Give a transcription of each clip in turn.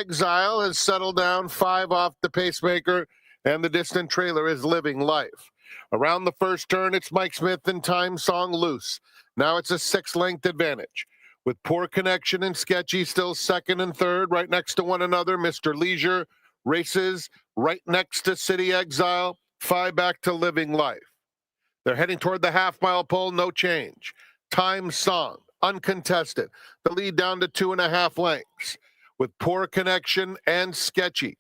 Exile has settled down 5 off the pacemaker, and the distant trailer is Living Life. Around the first turn, it's Mike Smith and Time Song Loose. Now it's a 6-length advantage. With Poor Connection and Sketchy still second and third, right next to one another, Mr. Leisure races right next to City Exile, 5 back to Living Life. They're heading toward the half-mile pole, no change. Time Song, uncontested. The lead down to 2.5 lengths. With Poor Connection and Sketchy.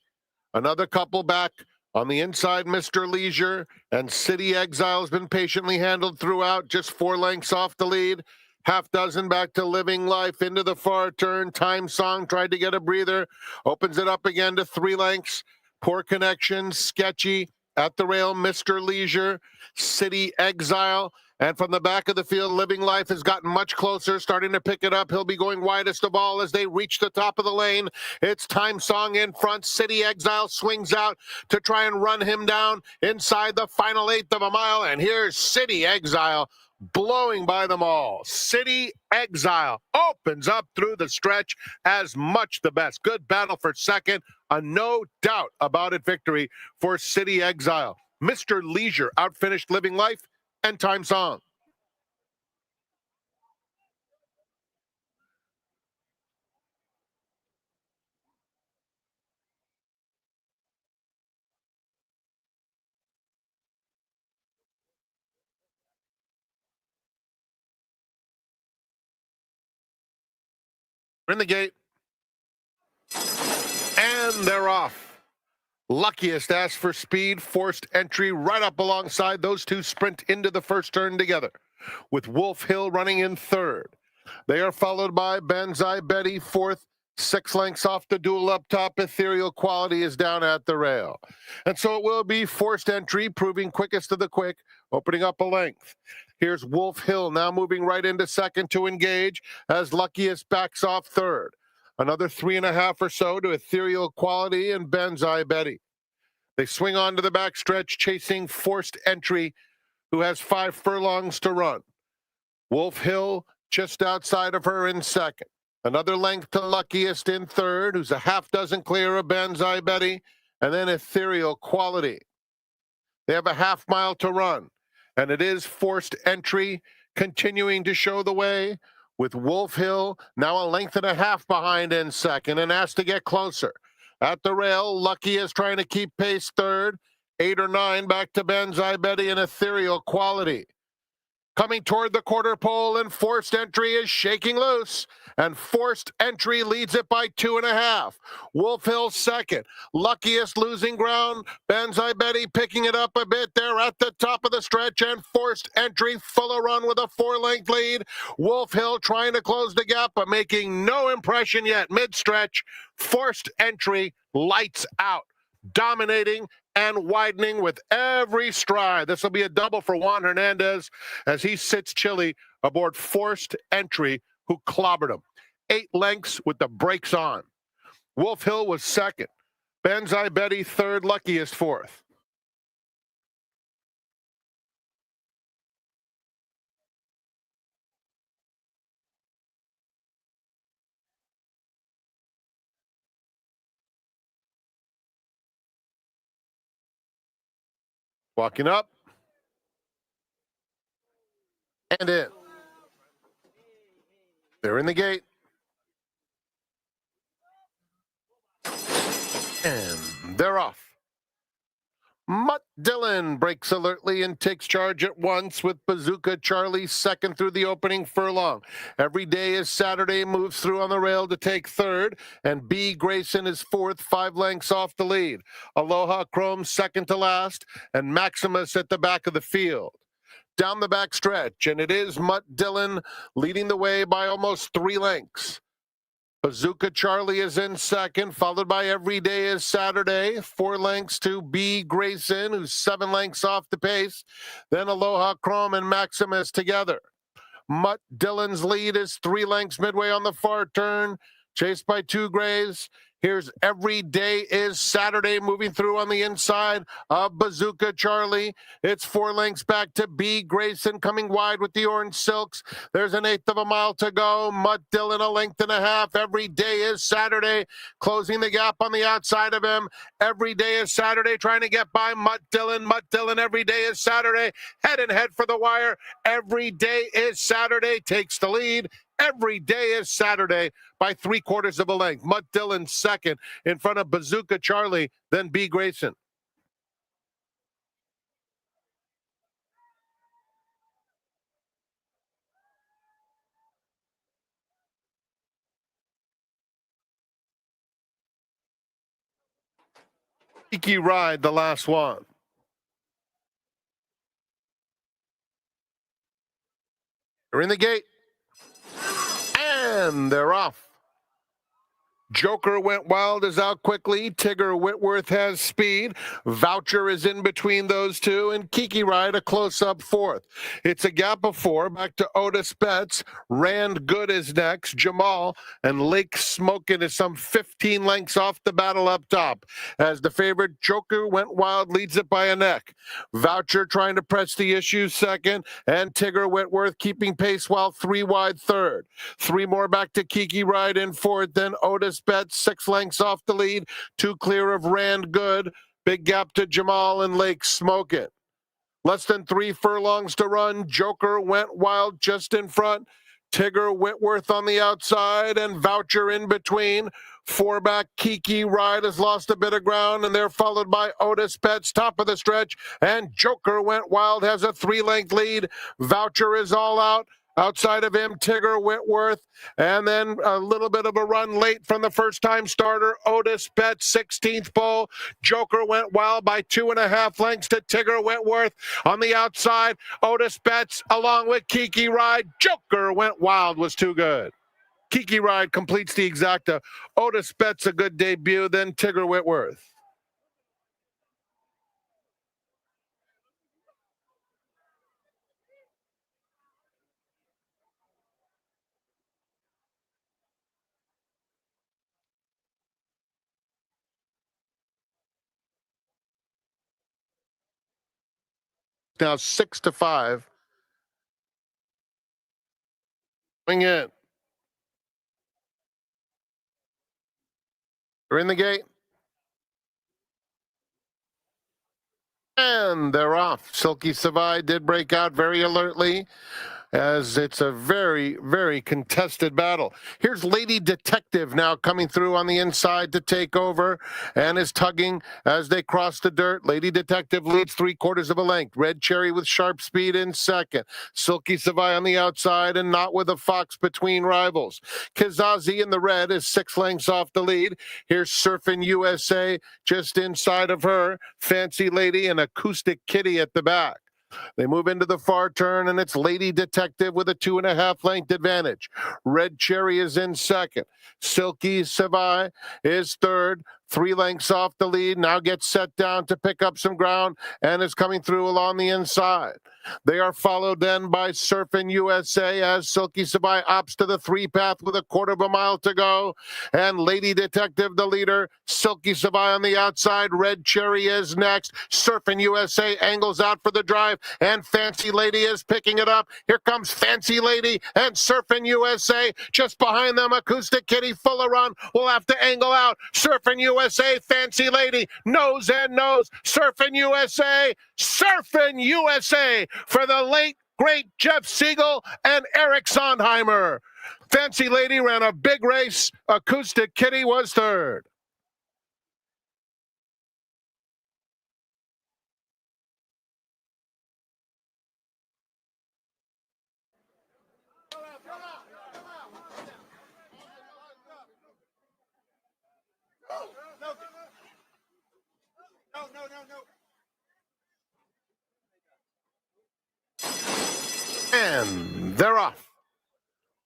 Another couple back on the inside, Mr. Leisure, and City Exile has been patiently handled throughout, just 4 lengths off the lead. Half dozen back to Living Life into the far turn. Time Song tried to get a breather, opens it up again to 3 lengths. Poor Connection, Sketchy at the rail, Mr. Leisure, City Exile. And from the back of the field, Living Life has gotten much closer, starting to pick it up. He'll be going widest of all as they reach the top of the lane. It's Time Song in front. City Exile swings out to try and run him down inside the final 1/8 of a mile. And here's City Exile blowing by them all. City Exile opens up through the stretch as much the best. Good battle for second. A no doubt about it victory for City Exile. Mr. Leisure outfinished Living Life and Time Song. We're in the gate. And they're off. Luckiest asked for speed, forced entry right up alongside. Those two sprint into the first turn together, with Wolf Hill running in third. They are followed by Banzai Betty, fourth, 6 lengths off the duel up top. Ethereal Quality is down at the rail. And so it will be forced entry, proving quickest of the quick, opening up a length. Here's Wolf Hill now moving right into second to engage as Luckiest backs off third. Another 3.5 or so to Ethereal Quality and Banzai Betty. They swing on to the backstretch, chasing forced entry, who has 5 furlongs to run. Wolf Hill just outside of her in second. Another length to Luckiest in third, who's a half dozen clear of Banzai Betty, and then Ethereal Quality. They have a half mile to run, and it is forced entry continuing to show the way, with Wolf Hill now a length and a half behind in second and asked to get closer. At the rail, Lucky is trying to keep pace third. 8 or 9 back to Banzai Betty and Ethereal Quality. Coming toward the quarter pole, and forced entry is shaking loose. And forced entry leads it by 2.5. Wolf Hill second. Luckiest losing ground. Banzai Betty picking it up a bit there at the top of the stretch. And forced entry full of run with a 4-length lead. Wolf Hill trying to close the gap, but making no impression yet. Mid-stretch, forced entry lights out. Dominating and widening with every stride. This will be a double for Juan Hernandez as he sits chilly aboard forced entry, who clobbered him. 8 lengths with the brakes on. Wolf Hill was second. Banzai Betty third, Luckiest fourth. Walking up and in. They're in the gate. And they're off. Mutt Dillon breaks alertly and takes charge at once, with Bazooka Charlie second through the opening furlong. Every Day is Saturday moves through on the rail to take third, and B. Grayson is fourth, 5 lengths off the lead. Aloha Chrome second to last, and Maximus at the back of the field. Down the back stretch, and it is Mutt Dillon leading the way by almost 3 lengths. Bazooka Charlie is in second, followed by Every Day is Saturday, 4 lengths to B. Grayson, who's 7 lengths off the pace. Then Aloha Chrome and Maximus together. Mutt Dillon's lead is 3 lengths midway on the far turn, chased by 2 Grays. Here's Every Day is Saturday moving through on the inside of Bazooka Charlie. It's 4 lengths back to B. Grayson coming wide with the orange silks. There's an 1/8 of a mile to go. Mutt Dillon 1.5 lengths. Every Day is Saturday closing the gap on the outside of him. Every Day is Saturday trying to get by Mutt Dillon. Mutt Dillon, Every Day is Saturday. Head and head for the wire. Every Day is Saturday takes the lead. Every Day is Saturday by 3/4 of a length. Mutt Dillon second in front of Bazooka Charlie, then B. Grayson. Tiki Ride, the last one. They're in the gate. And they're off. Joker Went Wild is out quickly. Tigger Whitworth has speed. Voucher is in between those two. And Kiki Ride a close-up fourth. It's a gap of 4. Back to Otis Betts. Rand Good is next. Jamal and Lake Smokin' is some 15 lengths off the battle up top. As the favorite Joker Went Wild leads it by a neck. Voucher trying to press the issue second. And Tigger Whitworth keeping pace while 3 wide third. 3 more back to Kiki Ride in fourth. Then Otis Betts 6 lengths off the lead, 2 clear of Rand Good. Big gap to Jamal and Lake Smokin'. Less than 3 furlongs to run. Joker Went Wild just in front. Tigger Whitworth on the outside and Voucher in between. 4 back Kiki Ride has lost a bit of ground, and they're followed by Otis Betts, top of the stretch. And Joker Went Wild has a 3-length lead. Voucher is all out. Outside of him, Tigger Whitworth, and then a little bit of a run late from the first-time starter, Otis Betts, 16th pole. Joker Went Wild by 2.5 lengths to Tigger Whitworth. On the outside, Otis Betts along with Kiki Ride. Joker Went Wild was too good. Kiki Ride completes the exacta. Otis Betts a good debut, then Tigger Whitworth. Now 6-5. Swing it. They're in the gate. And they're off. Silky Savai did break out very alertly, as it's a very, very contested battle. Here's Lady Detective now coming through on the inside to take over and is tugging as they cross the dirt. Lady Detective leads 3/4 of a length. Red Cherry with sharp speed in second. Silky Savai on the outside and Not With a Fox between rivals. Kizazi in the red is 6 lengths off the lead. Here's Surfin' USA just inside of her. Fancy Lady and Acoustic Kitty at the back. They move into the far turn, and it's Lady Detective with a 2.5 length advantage. Red Cherry is in second. Silky Savai is third. 3 lengths off the lead. Now gets set down to pick up some ground and is coming through along the inside. They are followed then by Surfin' USA as Silky Savai opts to the 3 path with a 1/4 of a mile to go. And Lady Detective, the leader. Silky Savai on the outside. Red Cherry is next. Surfin' USA angles out for the drive. And Fancy Lady is picking it up. Here comes Fancy Lady and Surfin' USA. Just behind them, Acoustic Kitty full of run. Will have to angle out. Surfin' USA, Fancy Lady, nose and nose. Surfin' USA, Surfin' USA for the late, great Jeff Siegel and Eric Sondheimer. Fancy Lady ran a big race. Acoustic Kitty was third. And they're off.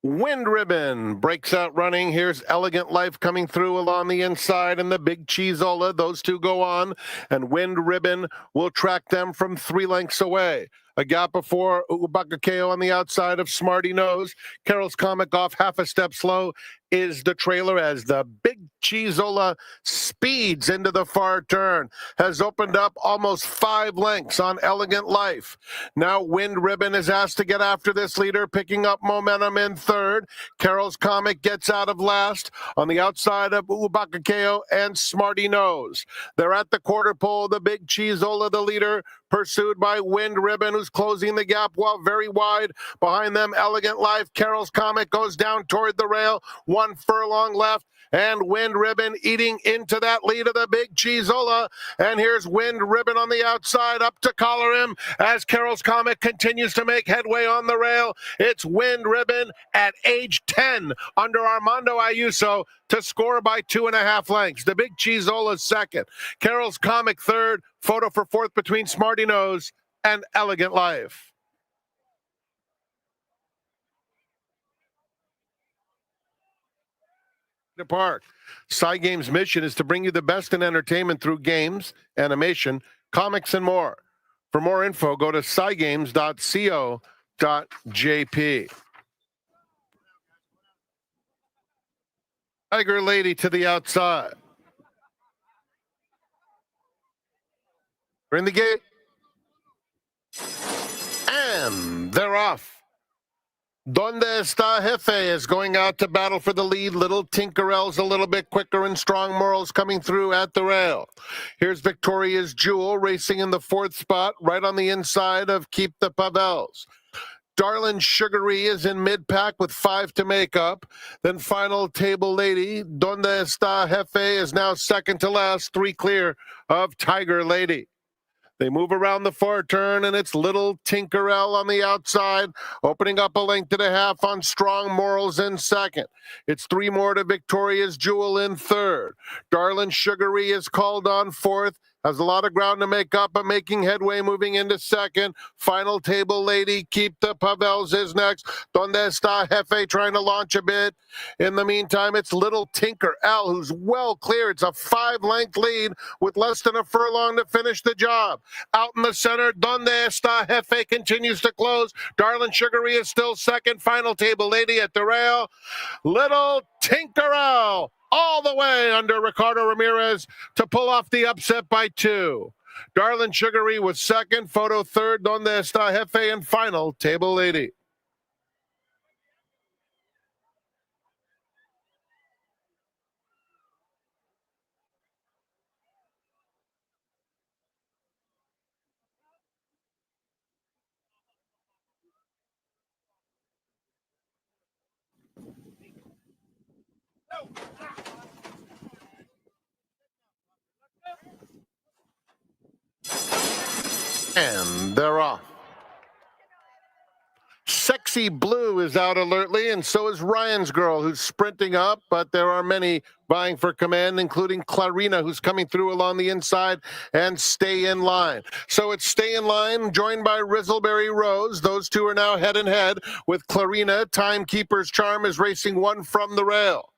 Wind Ribbon breaks out running. Here's Elegant Life coming through along the inside, and the Big Cheeseola. Those two go on, and Wind Ribbon will track them from 3 lengths away. A gap before Ubakakeo on the outside of Smarty Nose. Carol's Comic off half a step slow is the trailer as the Big Cheezola speeds into the far turn, has opened up almost 5 lengths on Elegant Life. Now Wind Ribbon is asked to get after this leader, picking up momentum in third. Carol's Comic gets out of last on the outside of Ubakakeo and Smarty Nose. They're at the quarter pole, the big Cheezola, the leader, pursued by Wind Ribbon, who's closing the gap while very wide. Behind them, Elegant Life. Carol's Comic goes down toward the rail, 1 furlong left. And Wind Ribbon eating into that lead of the big Cheezola. And here's Wind Ribbon on the outside, up to collar him as Carol's Comic continues to make headway on the rail. It's Wind Ribbon at age 10 under Armando Ayuso to score by 2.5 lengths. The big Cheezola second. Carol's Comic third. Photo for fourth between Smarty Nose and Elegant Life. The park. Cygame's mission is to bring you the best in entertainment through games, animation, comics, and more. For more info, go to cygames.co.jp. Tiger Lady to the outside. We're in the gate. And they're off. Donde Está Jefe is going out to battle for the lead. Little Tinkerell's a little bit quicker, and Strong Morals coming through at the rail. Here's Victoria's Jewel racing in the 4th spot, right on the inside of Keep the Pavels. Darlin' Sugary is in mid-pack with 5 to make up. Then Final Table Lady, Donde Está Jefe, is now second to last, 3 clear of Tiger Lady. They move around the far turn, and it's Little Tinkerell on the outside, opening up a length and a half on Strong Morals in second. It's 3 more to Victoria's Jewel in third. Darlin' Sugary is called on fourth. Has a lot of ground to make up, but making headway moving into second. Final Table Lady, Keep the Pavels is next. Donde Está Jefe trying to launch a bit. In the meantime, it's Little Tinker L, who's well clear. It's a 5-length lead with less than a furlong to finish the job. Out in the center, Donde Está Jefe continues to close. Darlin' Sugary is still second. Final Table Lady at the rail. Little Tinkerell all the way under Ricardo Ramirez to pull off the upset by 2. Darlin' Sugary was second, Photo third, Donde Está Jefe, and Final Table Lady. And they're off. Sexy Blue is out alertly, and so is Ryan's Girl, who's sprinting up, but there are many vying for command, including Clarina, who's coming through along the inside, and Stay in Line. So it's Stay in Line, joined by Rizzleberry Rose. Those two are now head and head with Clarina. Timekeeper's Charm is racing 1 from the rail.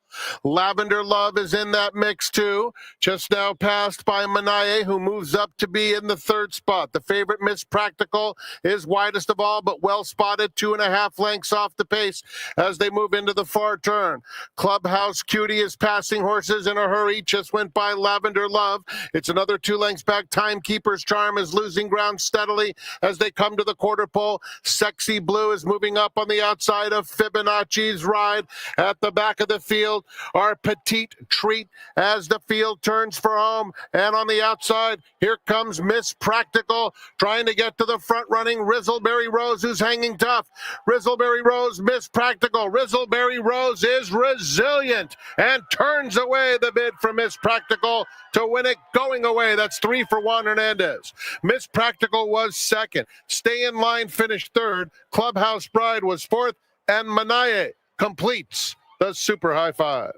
Lavender Love is in that mix too, just now passed by Manaye, who moves up to be in the 3rd spot. The favorite, Miss Practical, is widest of all, but well spotted, 2.5 lengths off the pace as they move into the far turn. Clubhouse Cutie is passing horses in a hurry, just went by Lavender Love. It's another 2 lengths back. Timekeeper's Charm is losing ground steadily as they come to the quarter pole. Sexy Blue is moving up on the outside of Fibonacci's Ride. At the back of the field, our Petite Treat as the field turns for home. And on the outside, here comes Miss Practical trying to get to the front running Rizzleberry Rose, who's hanging tough. Rizzleberry Rose, Miss Practical. Rizzleberry Rose is resilient and turns away the bid from Miss Practical to win it going away. That's 3 for Juan Hernandez. Miss Practical was second. Stay in Line finished third. Clubhouse Bride was fourth. And Manaye completes the Super High Five.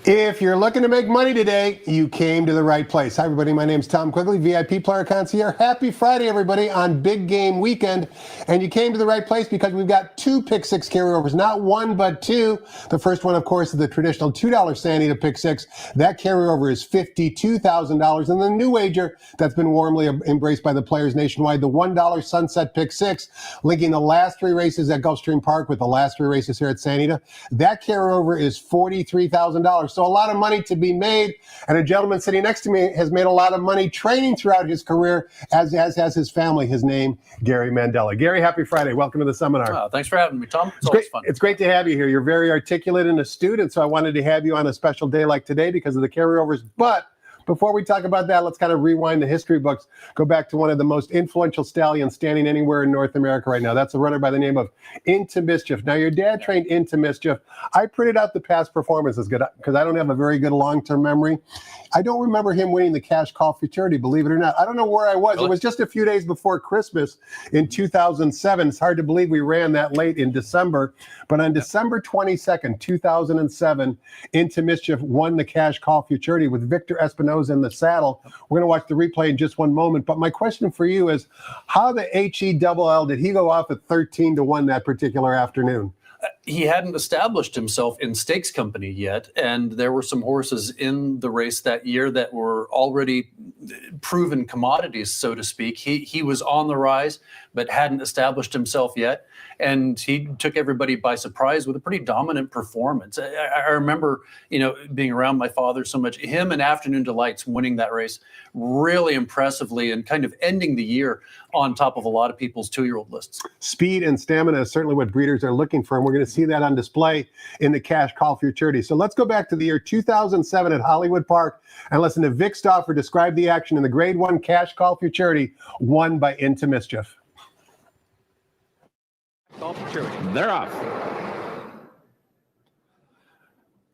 If you're looking to make money today, you came to the right place. Hi, everybody. My name's Tom Quigley, VIP Player Concierge. Happy Friday, everybody, on Big Game Weekend. And you came to the right place because we've got two Pick Six carryovers, not one, but two. The first one, of course, is the traditional $2 Sandy to Pick Six. That carryover is $52,000. And the new wager that's been warmly embraced by the players nationwide, the $1 Sunset Pick Six, linking the last three races at Gulfstream Park with the last three races here at Santa Anita. That carryover is $43,000. So a lot of money to be made. And a gentleman sitting next to me has made a lot of money training throughout his career, as has his family. His name, Gary Mandella. Gary, happy Friday. Welcome to the seminar. Thanks for having me, Tom. It's always fun. It's great to have you here. You're very articulate and astute, and so I wanted to have you on a special day like today because of the carryovers. But before we talk about that, let's kind of rewind the history books, go back to one of the most influential stallions standing anywhere in North America right now. That's a runner by the name of Into Mischief. Now, your dad trained Into Mischief. I printed out the past performances because I don't have a very good long-term memory. I don't remember him winning the cash call futurity, believe it or not. I don't know where I was. Really? It was just a few days before Christmas in 2007. It's hard to believe we ran that late in December. But on December 22nd, 2007, Into Mischief won the cash call futurity with Victor Espinosa in the saddle. We're going to watch the replay in just one moment. But my question for you is, how the HE-double-L did he go off at 13-1 that particular afternoon? He hadn't established himself in stakes company yet, and there were some horses in the race that year that were already proven commodities, so to speak. He was on the rise, but hadn't established himself yet, and he took everybody by surprise with a pretty dominant performance. I remember, being around my father so much, him and Afternoon Delights winning that race really impressively and kind of ending the year on top of a lot of people's two-year-old lists. Speed and stamina is certainly what breeders are looking for, and we're going to see that on display in the cash call futurity. So let's go back to the year 2007 at Hollywood Park and listen to Vic Stauffer describe the action in the Grade 1 cash call futurity won by Into Mischief. They're off.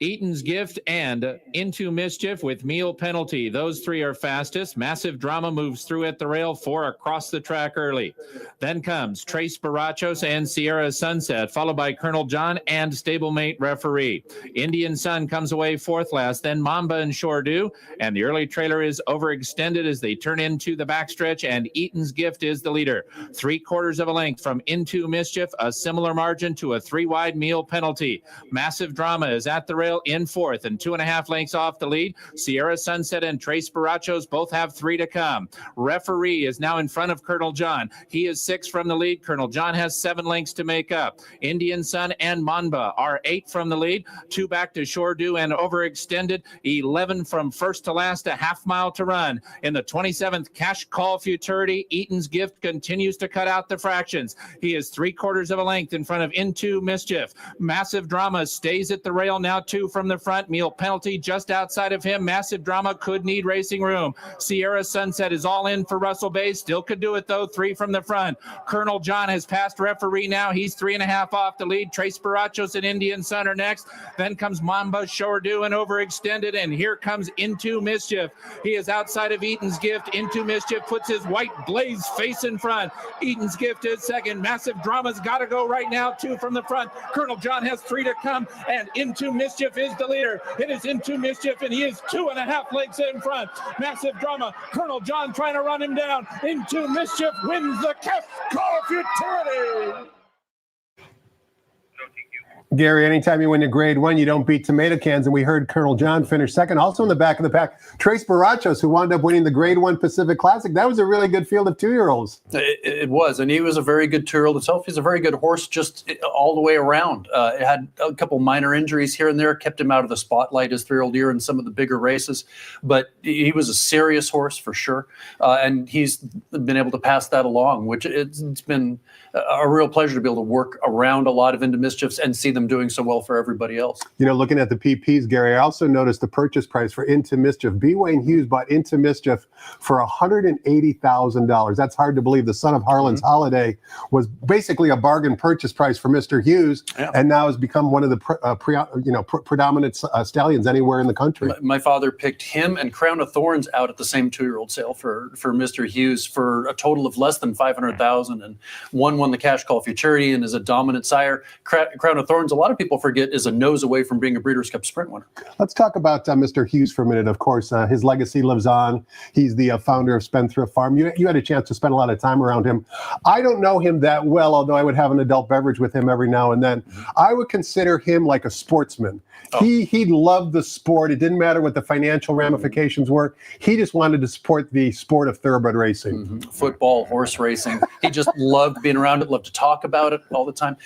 Eaton's Gift and Into Mischief with meal penalty. Those three are fastest. Massive Drama moves through at the rail, 4 across the track early. Then comes Trace Barachos and Sierra Sunset, followed by Colonel John and stablemate Referee. Indian Sun comes away 4th last, then Mamba and Shordu, and the early trailer is overextended as they turn into the backstretch, and Eaton's Gift is the leader. 3/4 of a length from Into Mischief, a similar margin to a 3-wide meal penalty. Massive Drama is at the rail in 4th and 2.5 lengths off the lead. Sierra Sunset and Trace Barachos both have 3 to come. Referee is now in front of Colonel John. He is 6 from the lead. Colonel John has 7 lengths to make up. Indian Sun and Mamba are 8 from the lead. 2 back to Shordu and overextended. 11 from first to last, a half mile to run. In the 27th cash call futurity, Eaton's Gift continues to cut out the fractions. He is 3/4 of a length in front of Into Mischief. Massive Drama stays at the rail now, 2 from the front. Meal penalty just outside of him. Massive Drama could need racing room. Sierra Sunset is all in for Russell Bay. Still could do it though. 3 from the front. Colonel John has passed Referee now. He's 3.5 off the lead. Trace Barachos and Indian Sun are next. Then comes Mamba, Shordu, and overextended. And here comes Into Mischief. He is outside of Eaton's Gift. Into Mischief puts his white blaze face in front. Eaton's Gift is second. Massive Drama's got to go right now. 2 from the front. Colonel John has 3 to come. And Into Mischief is the leader. It is Into Mischief, and he is 2.5 lengths in front. Massive Drama. Colonel John trying to run him down. Into Mischief wins the cash call futurity. Gary, anytime you win a Grade 1, you don't beat tomato cans, and we heard Colonel John finish second. Also in the back of the pack, Trace Barachos, who wound up winning the Grade 1 Pacific Classic. That was a really good field of 2-year-olds. It was, and he was a very good 2-year-old himself. He's a very good horse just all the way around. It had a couple minor injuries here and there, kept him out of the spotlight his 3-year-old year in some of the bigger races, but he was a serious horse for sure, and he's been able to pass that along, which it's been a real pleasure to be able to work around a lot of Into Mischiefs and see them doing so well for everybody else. Looking at the PPs, Gary, I also noticed the purchase price for Into Mischief. B. Wayne Hughes bought Into Mischief for $180,000. That's hard to believe. The son of Harlan's Holiday was basically a bargain purchase price for Mr. Hughes, and now has become one of the predominant stallions anywhere in the country. My father picked him and Crown of Thorns out at the same 2-year-old sale for Mr. Hughes for a total of less than $500,000, and one won the cash call futurity and is a dominant sire. Crown of Thorns Warrens, a lot of people forget, is a nose away from being a Breeders' Cup Sprint winner. Let's talk about Mr. Hughes for a minute. Of course, his legacy lives on. He's the founder of Spendthrift Farm. You had a chance to spend a lot of time around him. I don't know him that well, although I would have an adult beverage with him every now and then. I would consider him like a sportsman. He loved the sport. It didn't matter what the financial ramifications were. He just wanted to support the sport of thoroughbred racing. Football, horse racing. He just loved being around it, loved to talk about it all the time.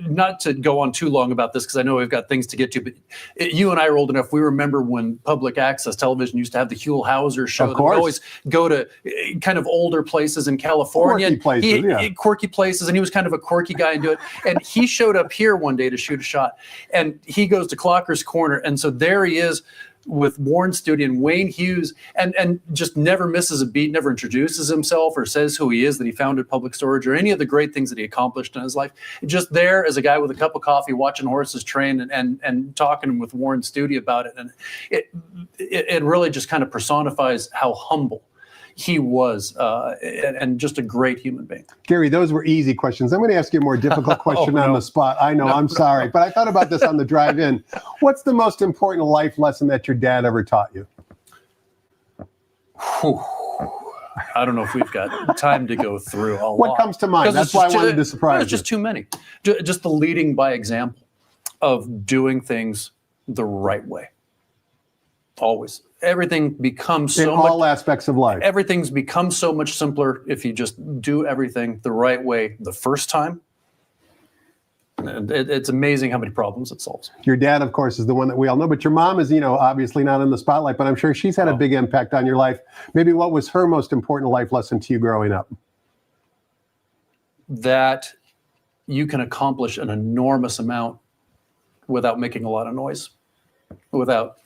Not to go on too long about this, because I know we've got things to get to, but you and I are old enough. We remember when public access television used to have the Huell Hauser show. Of course. That would always go to kind of older places in California. Quirky places, and he was kind of a quirky guy and do it. And he showed up here one day to shoot a shot, and he goes to Clocker's Corner, and so there he is with Warren Studi and Wayne Hughes, and just never misses a beat, never introduces himself or says who he is, that he founded Public Storage, or any of the great things that he accomplished in his life. Just there as a guy with a cup of coffee, watching horses train and talking with Warren Studi about it. And it really just kind of personifies how humble he was, and just a great human being. Gary, those were easy questions. I'm going to ask you a more difficult question on the spot. I know, I'm sorry, but I thought about this on the drive in. What's the most important life lesson that your dad ever taught you? I don't know if we've got time to go through a lot. What comes to mind? That's why I wanted to surprise you. There's just too many. Just the leading by example of doing things the right way. Always. Everything becomes so in all aspects of life. Everything's become so much simpler if you just do everything the right way the first time. And it's amazing how many problems it solves. Your dad, of course, is the one that we all know, but your mom is, obviously not in the spotlight, but I'm sure she's had a big impact on your life. Maybe what was her most important life lesson to you growing up? That you can accomplish an enormous amount without making a lot of noise, without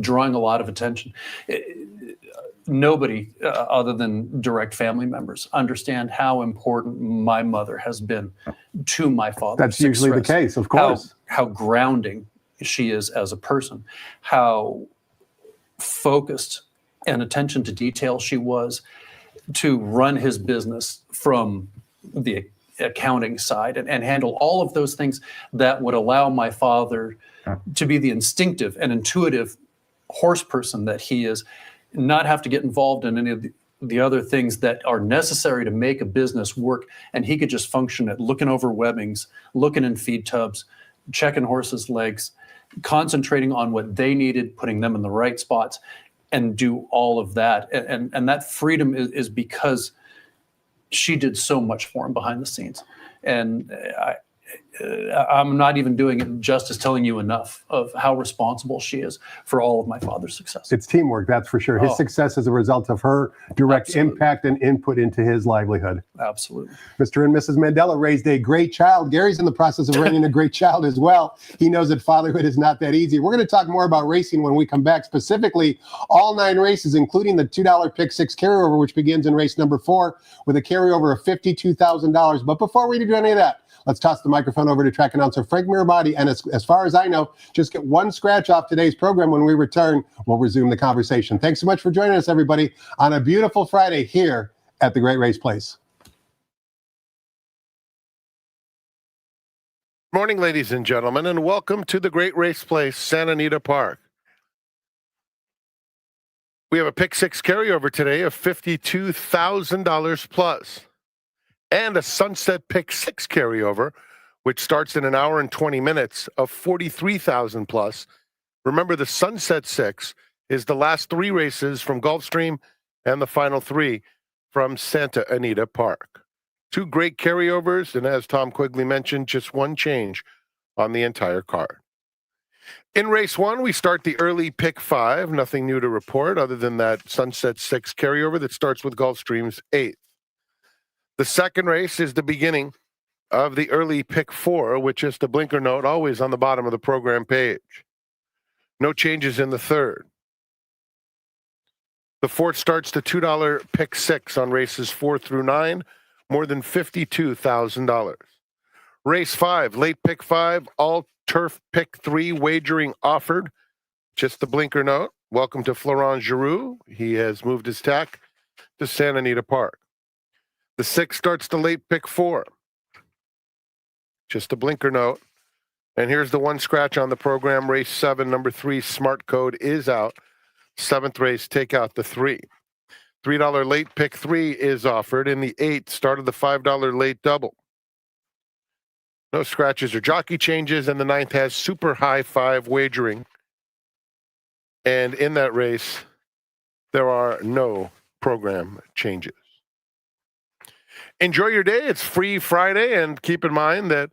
drawing a lot of attention. Nobody other than direct family members understand how important my mother has been to my father. That's usually the case, of course. How grounding she is as a person, how focused and attention to detail she was to run his business from the accounting side and handle all of those things that would allow my father to be the instinctive and intuitive horse person that he is, not have to get involved in any of the other things that are necessary to make a business work. And he could just function at looking over webbings, looking in feed tubs, checking horses' legs, concentrating on what they needed, putting them in the right spots, and do all of that. And that freedom is because she did so much for him behind the scenes. And I'm not even doing it justice telling you enough of how responsible she is for all of my father's success. It's teamwork, that's for sure. His success is a result of her direct impact and input into his livelihood. Absolutely. Mr. and Mrs. Mandella raised a great child. Gary's in the process of raising a great child as well. He knows that fatherhood is not that easy. We're going to talk more about racing when we come back, specifically all 9 races, including the $2 Pick 6 carryover, which begins in race number 4 with a carryover of $52,000. But before we do any of that, let's toss the microphone over to track announcer Frank Mirabati. And as far as I know, just get one scratch off today's program. When we return, we'll resume the conversation. Thanks so much for joining us, everybody, on a beautiful Friday here at the Great Race Place. Morning, ladies and gentlemen, and welcome to the Great Race Place, Santa Anita Park. We have a Pick 6 carryover today of $52,000 plus. And a Sunset Pick 6 carryover, which starts in an hour and 20 minutes of $43,000 plus. Remember, the Sunset 6 is the last 3 races from Gulfstream and the final 3 from Santa Anita Park. 2 great carryovers, and as Tom Quigley mentioned, just one change on the entire card. In race 1, we start the early Pick 5. Nothing new to report other than that Sunset 6 carryover that starts with Gulfstream's 8th. The second race is the beginning of the early Pick 4, which is the blinker note always on the bottom of the program page. No changes in the third. The fourth starts the $2 Pick 6 on races 4 through 9, more than $52,000. Race 5, late Pick 5, all turf Pick 3 wagering offered. Just the blinker note. Welcome to Florent Giroux. He has moved his tack to Santa Anita Park. The 6 starts the late Pick 4. Just a blinker note. And here's the one scratch on the program. Race 7, number 3, Smart Code is out. 7th race, take out the 3. $3 late pick 3 is offered. In the 8th, started the $5 late double. No scratches or jockey changes. And the 9th has super high 5 wagering. And in that race, there are no program changes. Enjoy your day. It's free Friday. And keep in mind that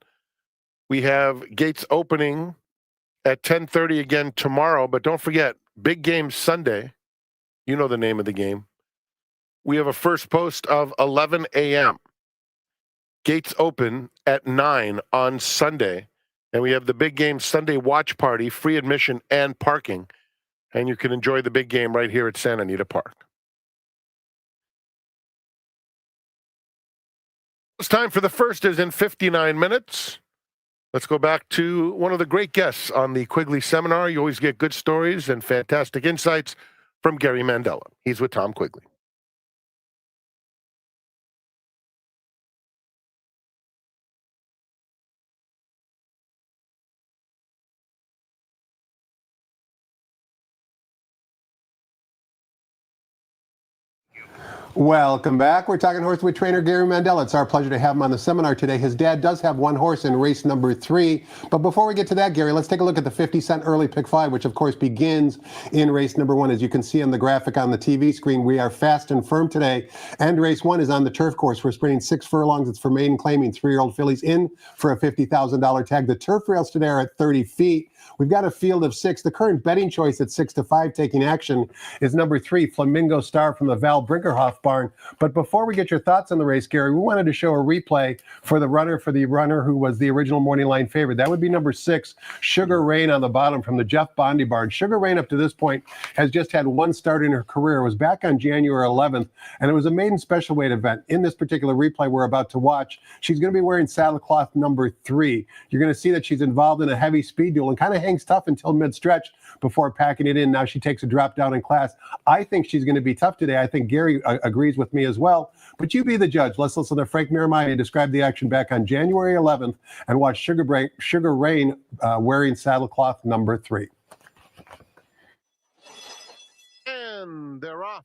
we have gates opening at 10:30 again tomorrow. But don't forget, big game Sunday. You know the name of the game. We have a first post of 11 a.m. Gates open at 9 on Sunday. And we have the big game Sunday watch party, free admission and parking. And you can enjoy the big game right here at Santa Anita Park. It's time for the first is in 59 minutes. Let's go back to one of the great guests on the Quigley Seminar. You always get good stories and fantastic insights from Gary Mandella. He's with Tom Quigley. Welcome back. We're talking horse with trainer Gary Mandella. It's our pleasure to have him on the seminar today. His dad does have one horse in race number 3. But before we get to that, Gary, let's take a look at the 50-cent early pick 5, which of course begins in race number 1. As you can see on the graphic on the TV screen, we are fast and firm today. And race 1 is on the turf course. We're sprinting 6 furlongs. It's for maiden claiming 3-year-old fillies in for a $50,000 tag. The turf rails today are at 30 feet. We've got a field of 6. The current betting choice at 6-5 taking action is number 3, Flamingo Star from the Val Brinkerhoff barn. But before we get your thoughts on the race, Gary, we wanted to show a replay for the runner who was the original morning line favorite. That would be number 6, Sugar Rain on the bottom from the Jeff Bondi barn. Sugar Rain up to this point has just had one start in her career. It was back on January 11th, and it was a maiden special weight event. In this particular replay we're about to watch, she's going to be wearing saddle cloth number 3. You're going to see that she's involved in a heavy speed duel and kind of hangs tough until mid-stretch before packing it in. Now she takes a drop down in class. I think she's going to be tough today. I think Gary agrees with me as well. But you be the judge. Let's listen to Frank Miramaya describe the action back on January 11th and watch Sugar Rain wearing saddle cloth number 3. And they're off.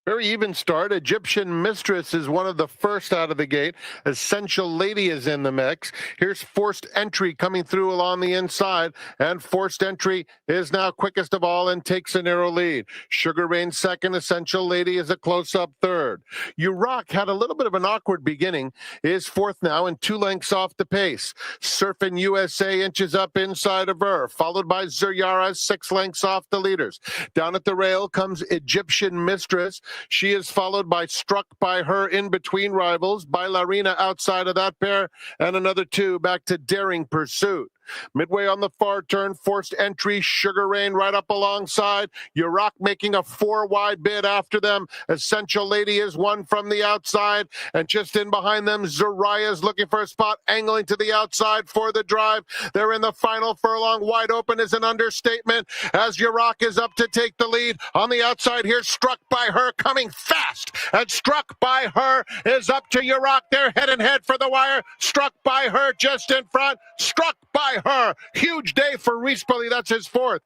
Very even start. Egyptian Mistress is one of the first out of the gate. Essential Lady is in the mix. Here's Forced Entry coming through along the inside. And Forced Entry is now quickest of all and takes a narrow lead. Sugar Rain second. Essential Lady is a close-up third. You Rock had a little bit of an awkward beginning. Is fourth now and 2 lengths off the pace. Surfing USA inches up inside of her. Followed by Zuryara 6 lengths off the leaders. Down at the rail comes Egyptian Mistress. She is followed by Struck by Her in between rivals, by Larina outside of that pair, and another 2 back to Daring Pursuit. Midway on the far turn, Forced Entry, Sugar Rain right up alongside. Urock making a 4-wide bid after them. Essential Lady is one from the outside. And just in behind them, Zariah is looking for a spot, angling to the outside for the drive. They're in the final furlong. Wide open is an understatement as Urock is up to take the lead. On the outside here, Struck by Her coming fast. And Struck by Her is up to Urock. They're head and head for the wire. Struck by Her just in front. Struck by Her. Huge day for Reese Billy. That's his fourth.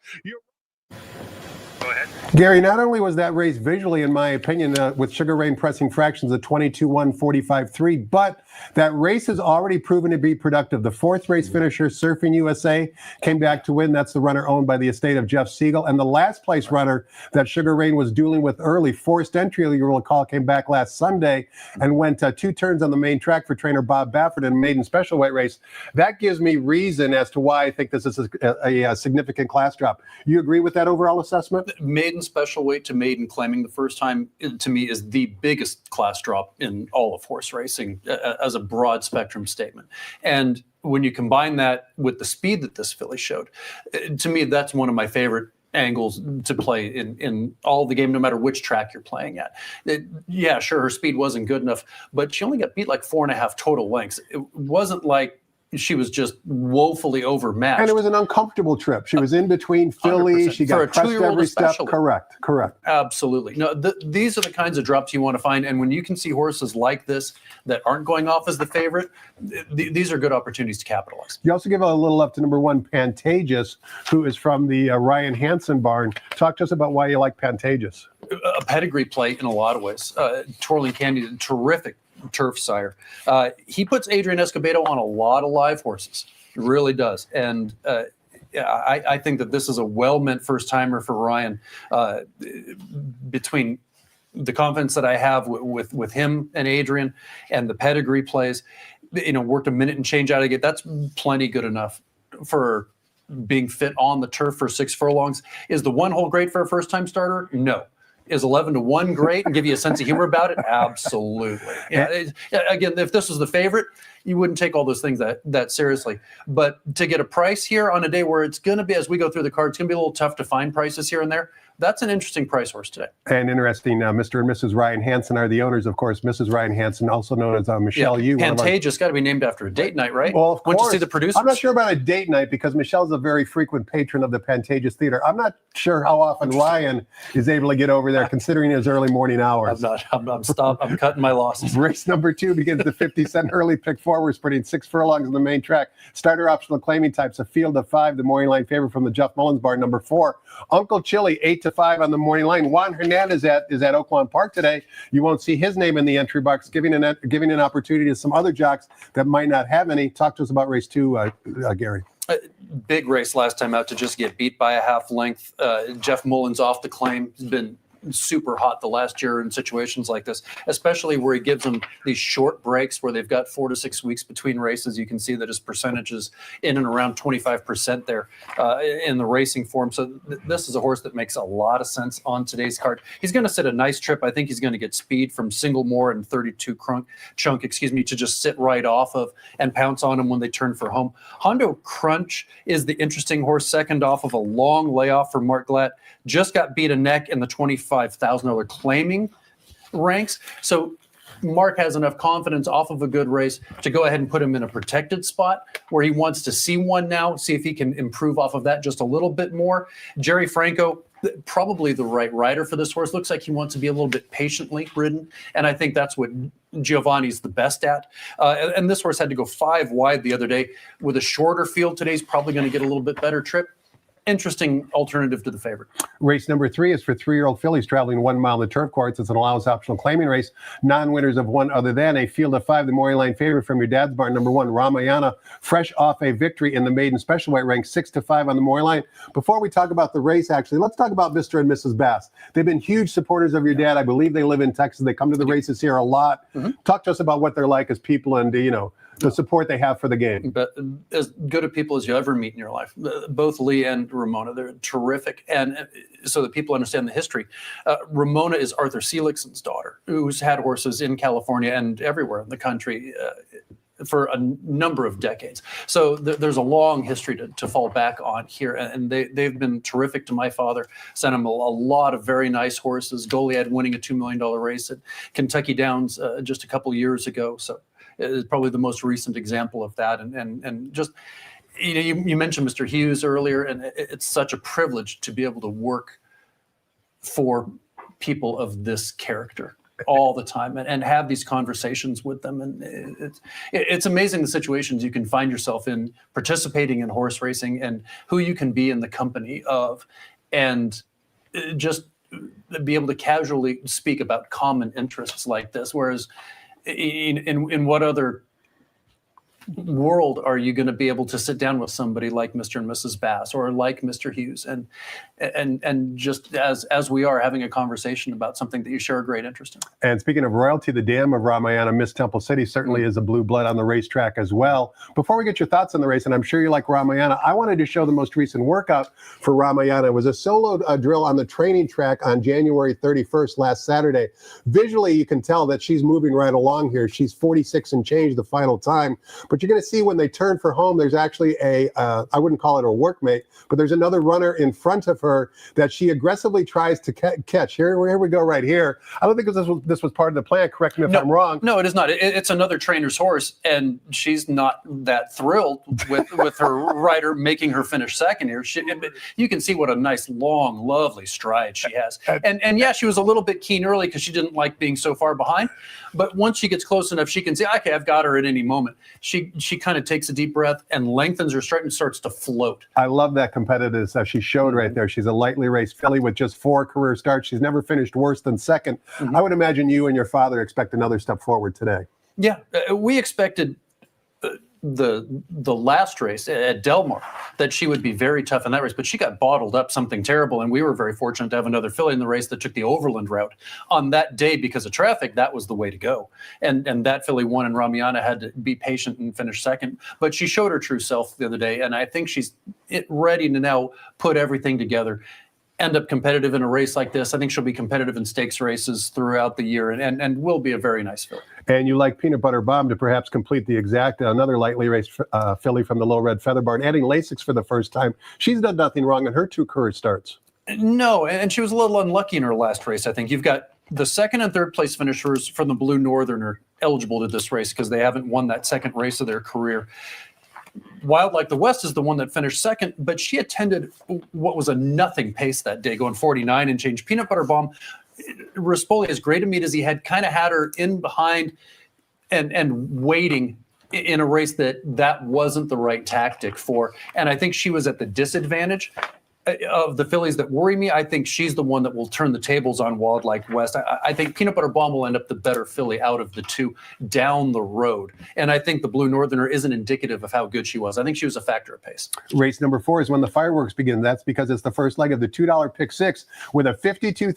Go ahead. Gary, not only was that race visually, in my opinion, with Sugar Rain pressing fractions of 22-1, 45-3, but that race has already proven to be productive. The 4th race finisher, Surfing USA, came back to win. That's the runner owned by the estate of Jeff Siegel. And the last place runner that Sugar Rain was dueling with early, Forced Entry, you will recall, came back last Sunday and went 2 turns on the main track for trainer Bob Baffert in a maiden special weight race. That gives me reason as to why I think this is a significant class drop. You agree with that overall assessment? Maiden special weight to maiden claiming the first time, to me, is the biggest class drop in all of horse racing as a broad spectrum statement. And when you combine that with the speed that this filly showed, to me, that's one of my favorite angles to play in all the game, no matter which track you're playing at. Yeah, sure, her speed wasn't good enough, but she only got beat like 4.5 total lengths. It wasn't like she was just woefully overmatched. And it was an uncomfortable trip. She was in between Philly. 100%. She For a got pressed two-year-old every step. especially. Correct. Absolutely. No, these are the kinds of drops you want to find. And when you can see horses like this that aren't going off as the favorite, these are good opportunities to capitalize. You also give a little up to number 1, Pantages, who is from the Ryan Hansen barn. Talk to us about why you like Pantages. A pedigree play in a lot of ways. Twirling Candy, terrific turf sire. He puts Adrian Escobedo on a lot of live horses. He really does. And I think that this is a well-meant first-timer for Ryan. Between the confidence that I have with him and Adrian and the pedigree plays, worked a minute and change out of the gate. That's plenty good enough for being fit on the turf for 6 furlongs. Is the 1 hole great for a first-time starter? No. Is 11-1 great and give you a sense of humor about it? Absolutely. Yeah, again, if this was the favorite, you wouldn't take all those things that seriously. But to get a price here on a day where it's going to be, as we go through the card, it's going to be a little tough to find prices here and there. That's an interesting price horse today. And interesting, Mr. and Mrs. Ryan Hansen are the owners, of course. Mrs. Ryan Hansen, also known as Michelle Yu. Pantages got to be named after a date night, right? Well, of course. Went to see the producers? I'm not sure about a date night because Michelle's a very frequent patron of the Pantages Theater. I'm not sure how often Ryan is able to get over there, considering his early morning hours. I'm cutting my losses. Race number 2 begins the 50-cent early pick 4. We're sprinting 6 furlongs on the main track. Starter optional claiming types, a field of 5. The morning line favorite from the Jeff Mullins barn, number 4. Uncle Chili, 8-5 on the morning line. Juan Hernandez is at Oaklawn Park today. You won't see his name in the entry box, giving an opportunity to some other jocks that might not have any. Talk to us about race 2, Gary. Big race last time out to just get beat by a half length. Jeff Mullins off the claim. He's been super hot the last year in situations like this, especially where he gives them these short breaks where they've got 4 to 6 weeks between races. You can see that his percentage is in and around 25% there in the racing form. So this is a horse that makes a lot of sense on today's card. He's going to sit a nice trip. I think he's going to get speed from Singlemore and 32 chunk, to just sit right off of and pounce on him when they turn for home. Hondo Crunch is the interesting horse, second off of a long layoff for Mark Glatt. Just got beat a neck in the $25,000 claiming ranks. So Mark has enough confidence off of a good race to go ahead and put him in a protected spot where he wants to see one now, see if he can improve off of that just a little bit more. Jerry Franco, probably the right rider for this horse. Looks like he wants to be a little bit patiently ridden, and I think that's what Giovanni's the best at. And this horse had to go 5 wide the other day. With a shorter field today, he's probably going to get a little bit better trip. Interesting alternative to the favorite. Race number 3 is for 3-year-old fillies traveling 1 mile in the turf courts. It's an allowance optional claiming race. Non-winners of 1 other than a field of 5. The morning line favorite from your dad's barn, number 1, Ramayana, fresh off a victory in the maiden special weight, ranked 6-5 on the morning line. Before we talk about the race, actually, let's talk about Mr. and Mrs. Bass. They've been huge supporters of your dad. I believe they live in Texas. They come to the races here a lot. Talk to us about what they're like as people and, the support they have for the game. But as good of people as you ever meet in your life. Both Lee and Ramona, they're terrific. And so that people understand the history. Ramona is Arthur Seligsson's daughter, who's had horses in California and everywhere in the country for a number of decades. So there's a long history to fall back on here. And they've been terrific to my father, sent him a lot of very nice horses. Goliad winning a $2 million race at Kentucky Downs just a couple years ago. So is probably the most recent example of that. And just, you mentioned Mr. Hughes earlier, and it's such a privilege to be able to work for people of this character all the time and have these conversations with them. And it's amazing the situations you can find yourself in participating in horse racing and who you can be in the company of, and just be able to casually speak about common interests like this. Whereas in what other world are you going to be able to sit down with somebody like Mr. and Mrs. Bass or like Mr. Hughes and just as we are having a conversation about something that you share a great interest in. And speaking of royalty, the dam of Ramayana, Miss Temple City, certainly is a blue blood on the racetrack as well. Before we get your thoughts on the race, and I'm sure you like Ramayana, I wanted to show the most recent workout for Ramayana. It was a solo drill on the training track on January 31st, last Saturday. Visually, you can tell that she's moving right along here. She's 46 and change the final time. But you're going to see when they turn for home, there's actually I wouldn't call it a workmate, but there's another runner in front of her that she aggressively tries to catch. Here we go right here. I don't think this was part of the plan. Correct me if I'm wrong. No, it is not. It's another trainer's horse, and she's not that thrilled with her rider making her finish second here. You can see what a nice, long, lovely stride she has. And yeah, she was a little bit keen early because she didn't like being so far behind. But once she gets close enough, she can see, okay, I've got her at any moment. She kind of takes a deep breath and lengthens her stride and starts to float. I love that competitiveness that she showed right there. She's a lightly raced filly with just 4 career starts. She's never finished worse than second. I would imagine you and your father expect another step forward today. Yeah, we expected the last race at Del Mar that she would be very tough in that race, but she got bottled up something terrible, and we were very fortunate to have another filly in the race that took the overland route on that day because of traffic. That was the way to go, and that filly won, and Ramiana had to be patient and finish second, but she showed her true self the other day, and I think she's ready to now put everything together, end up competitive in a race like this. I think she'll be competitive in stakes races throughout the year, and will be a very nice filly. And you like Peanut Butter Bomb to perhaps complete the exact, another lightly raced filly from the Little Red Feather Barn, adding Lasix for the first time. She's done nothing wrong in her 2 career starts. No, and she was a little unlucky in her last race. I think you've got the second and third place finishers from the Blue Northerner eligible to this race because they haven't won that second race of their career. Wild Like the West is the one that finished second, but she attended what was a nothing pace that day, going 49 and change. Peanut Butter Bomb, Rispoli, as great a meet as he had, kind of had her in behind and waiting in a race that wasn't the right tactic for. And I think she was at the disadvantage of the fillies that worry me. I think she's the one that will turn the tables on Wild Like West. I think Peanut Butter Bomb will end up the better filly out of the 2 down the road. And I think the Blue Northerner isn't indicative of how good she was. I think she was a factor of pace. Race number 4 is when the fireworks begin. That's because it's the first leg of the $2 pick 6 with a $52,000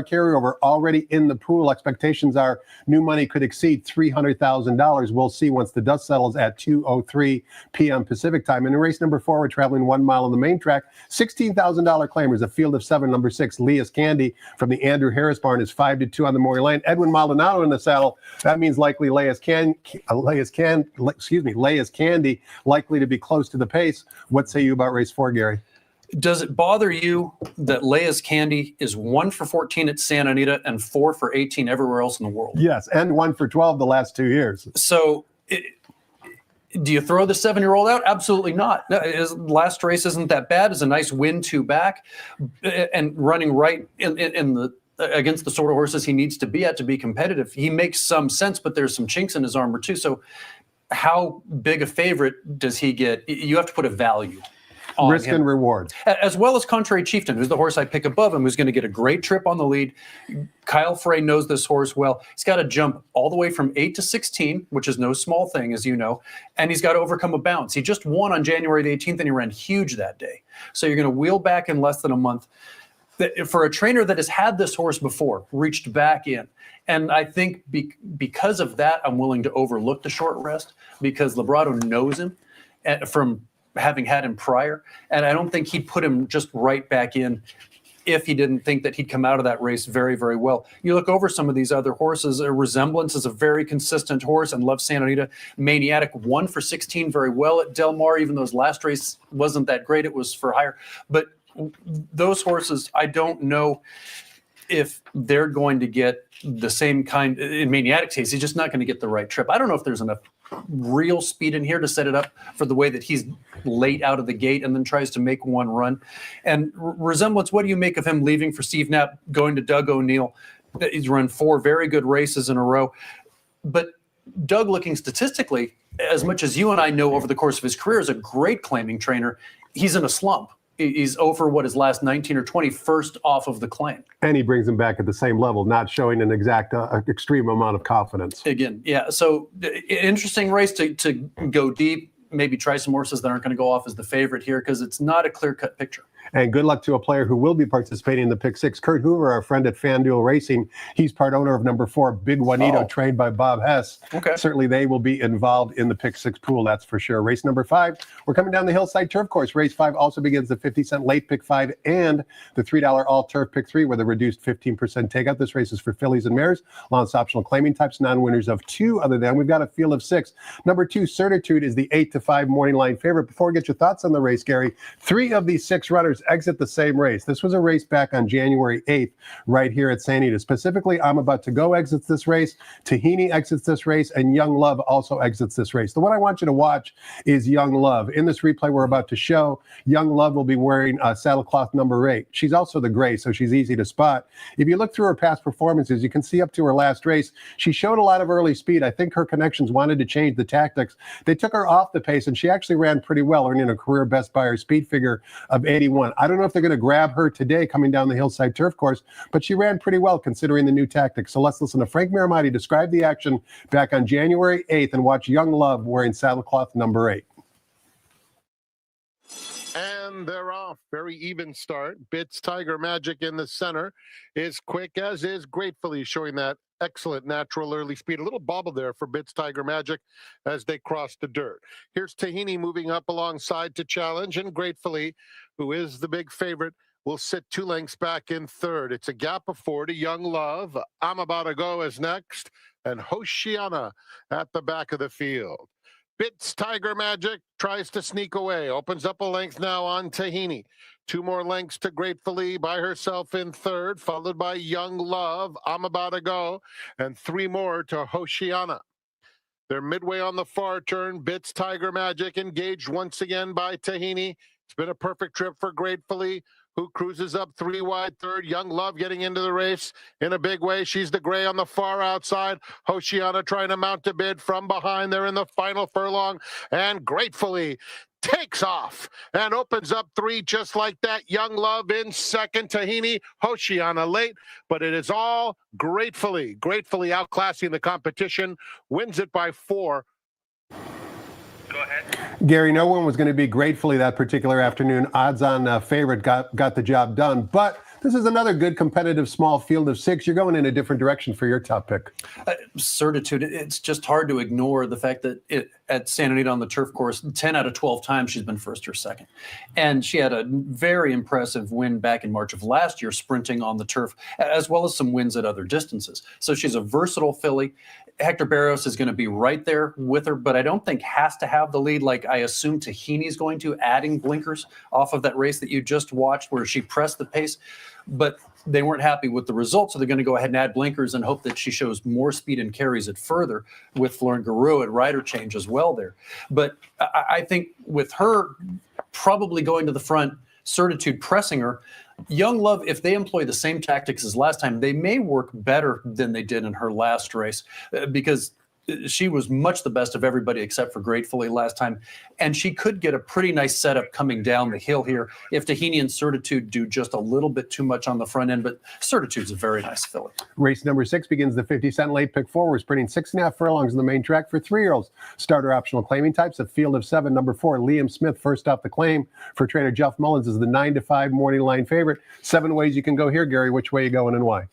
carryover already in the pool. Expectations are new money could exceed $300,000. We'll see once the dust settles at 2:03 p.m. Pacific time. And in race number 4, we're traveling 1 mile on the main track. $16,000 claimers, a field of 7. Number 6, Leah's Candy from the Andrew Harris Barn is 5-2 on the Maury Lane. Edwin Maldonado in the saddle. That means likely Leah's Candy likely to be close to the pace. What say you about race 4, Gary? Does it bother you that Leia's Candy is 1 for 14 at Santa Anita and 4 for 18 everywhere else in the world? Yes, and 1 for 12 the last 2 years. So do you throw the 7-year-old out? Absolutely not. His last race isn't that bad. It's a nice win 2 back and running right in the against the sort of horses he needs to be at to be competitive. He makes some sense, but there's some chinks in his armor too. So how big a favorite does he get? You have to put a value on risk him. and reward. As well as Contrary Chieftain, who's the horse I pick above him, who's going to get a great trip on the lead. Kyle Frey knows this horse well. He's got to jump all the way from 8 to 16, which is no small thing, as you know, and he's got to overcome a bounce. He just won on January the 18th, and he ran huge that day. So you're going to wheel back in less than a month. For a trainer that has had this horse before, reached back in. And I think because of that, I'm willing to overlook the short rest because Labrado knows him from having had him prior. And I don't think he'd put him just right back in if he didn't think that he'd come out of that race very, very well. You look over some of these other horses, Resemblance is a very consistent horse and Love Santa Anita. Maniatic 1 for 16 very well at Del Mar, even though his last race wasn't that great. It was for higher. But those horses, I don't know if they're going to get the same kind. In Maniac's case, he's just not going to get the right trip. I don't know if there's enough real speed in here to set it up for the way that he's late out of the gate and then tries to make one run. And Resemblance, what do you make of him leaving for Steve Knapp, going to Doug O'Neill? He's run 4 very good races in a row. But Doug, looking statistically, as much as you and I know over the course of his career, is a great claiming trainer. He's in a slump. He's over his last 19 or 20 first off of the claim. And he brings him back at the same level, not showing an exact extreme amount of confidence. Again, yeah. So interesting race to go deep. maybe try some horses that aren't going to go off as the favorite here because it's not a clear-cut picture. And good luck to a player who will be participating in the Pick Six. Kurt Hoover, our friend at FanDuel Racing, he's part owner of number 4, Big Juanito, trained by Bob Hess. Okay. Certainly they will be involved in the Pick Six pool, that's for sure. Race number 5, we're coming down the Hillside Turf Course. Race 5 also begins the 50-cent late Pick 5 and the $3 all turf Pick 3 with a reduced 15% takeout. This race is for fillies and mares, allowance optional claiming types, non-winners of 2. Other than we've got a field of 6. Number 2, Certitude, is the 8-5 morning line favorite. Before we get your thoughts on the race, Gary, 3 of these 6 runners exit the same race. This was a race back on January 8th right here at San Anita. Specifically, I'm About to Go exits this race, Tahini exits this race, and Young Love also exits this race. The one I want you to watch is Young Love. In this replay we're about to show, Young Love will be wearing saddlecloth number 8. She's also the gray, so she's easy to spot. If you look through her past performances, you can see up to her last race, she showed a lot of early speed. I think her connections wanted to change the tactics. They took her off the pace, and she actually ran pretty well, earning a career best by her speed figure of 81. I don't know if they're going to grab her today coming down the Hillside Turf Course, but she ran pretty well considering the new tactics. So let's listen to Frank Miramati describe the action back on January 8th and watch Young Love wearing saddlecloth number 8. And they're off. Very even start. Bits Tiger Magic in the center is quick, as is Gratefully, showing that excellent natural early speed. A little bobble there for Bits Tiger Magic as they cross the dirt. Here's Tahini moving up alongside to challenge, and Gratefully, who is the big favorite, will sit 2 lengths back in third. It's a gap of 4 to Young Love. I'm About to Go is next, and Hoshiana at the back of the field. Bits Tiger Magic tries to sneak away, opens up a length now on Tahini. 2 more lengths to Gratefully by herself in third, followed by Young Love, I'm About to Go, and 3 more to Hoshiana. They're midway on the far turn. Bits Tiger Magic engaged once again by Tahini. It's been a perfect trip for Gratefully, who cruises up 3 wide third. Young Love getting into the race in a big way. She's the gray on the far outside. Hoshiana trying to mount a bid from behind. They're in the final furlong, and Gratefully takes off and opens up 3 just like that. Young Love in second. Tahini, Hoshiana late, but it is all Gratefully. Gratefully outclassing the competition, wins it by 4. Go ahead. Gary, no one was going to be Gratefully that particular afternoon. Odds-on favorite got the job done. But this is another good competitive small field of 6. You're going in a different direction for your top pick. Certitude. It's just hard to ignore the fact that at Santa Anita on the turf course, 10 out of 12 times she's been first or second. And she had a very impressive win back in March of last year, sprinting on the turf, as well as some wins at other distances. So she's a versatile filly. Hector Barros is going to be right there with her, but I don't think has to have the lead like I assume Tahini's going to, adding blinkers off of that race that you just watched where she pressed the pace. But they weren't happy with the results, so they're going to go ahead and add blinkers and hope that she shows more speed and carries it further with Florent Garou at rider change as well there. But I think with her probably going to the front, Certitude pressing her, Young Love, if they employ the same tactics as last time, they may work better than they did in her last race because she was much the best of everybody except for Gratefully last time. And she could get a pretty nice setup coming down the hill here if Tahini and Certitude do just a little bit too much on the front end. But Certitude's a very nice filly. Race number 6 begins the 50-cent late pick 4. We're sprinting 6.5 furlongs on the main track for 3-year-olds. Starter optional claiming types, a field of 7. Number 4, Liam Smith, first off the claim for trainer Jeff Mullins, is the 9-5 morning line favorite. 7 ways you can go here, Gary. Which way you going and why?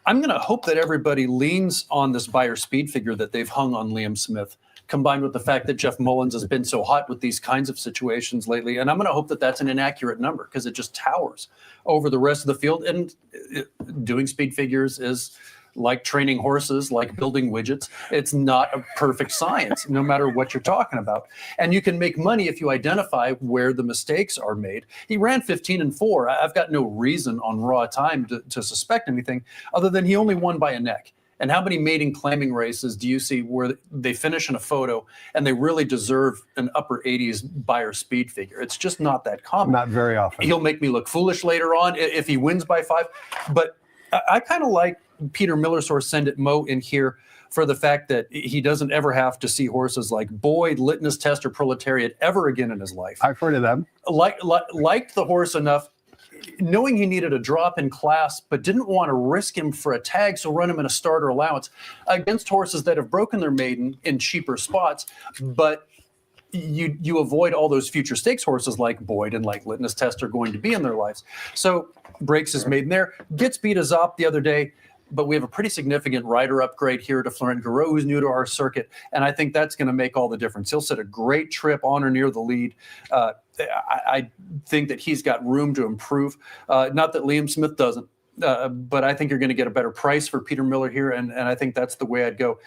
I'm going to hope that everybody leans on this buyer speed figure that they've hung on Liam Smith, combined with the fact that Jeff Mullins has been so hot with these kinds of situations lately. And I'm going to hope that that's an inaccurate number because it just towers over the rest of the field. And doing speed figures is like training horses, like building widgets. It's not a perfect science, no matter what you're talking about. And you can make money if you identify where the mistakes are made. He ran 15-4. I've got no reason on raw time to suspect anything other than he only won by a neck. And how many maiden claiming races do you see where they finish in a photo and they really deserve an upper 80s buyer speed figure? It's just not that common. Not very often. He'll make me look foolish later on if he wins by 5. But I kind of like Peter Miller's horse Send It Mo in here for the fact that he doesn't ever have to see horses like Boyd, Litmus Test, or Proletariat ever again in his life. I've heard of them. Liked the horse enough, knowing he needed a drop in class, but didn't want to risk him for a tag, so run him in a starter allowance against horses that have broken their maiden in cheaper spots, but you avoid all those future stakes horses like Boyd and like Litmus Test are going to be in their lives. So breaks his maiden there, gets beat a Zop the other day, but we have a pretty significant rider upgrade here to Florent Garreau, who's new to our circuit, and I think that's going to make all the difference. He'll set a great trip on or near the lead. I think that he's got room to improve. Not that Liam Smith doesn't, but I think you're going to get a better price for Peter Miller here, and I think that's the way I'd go.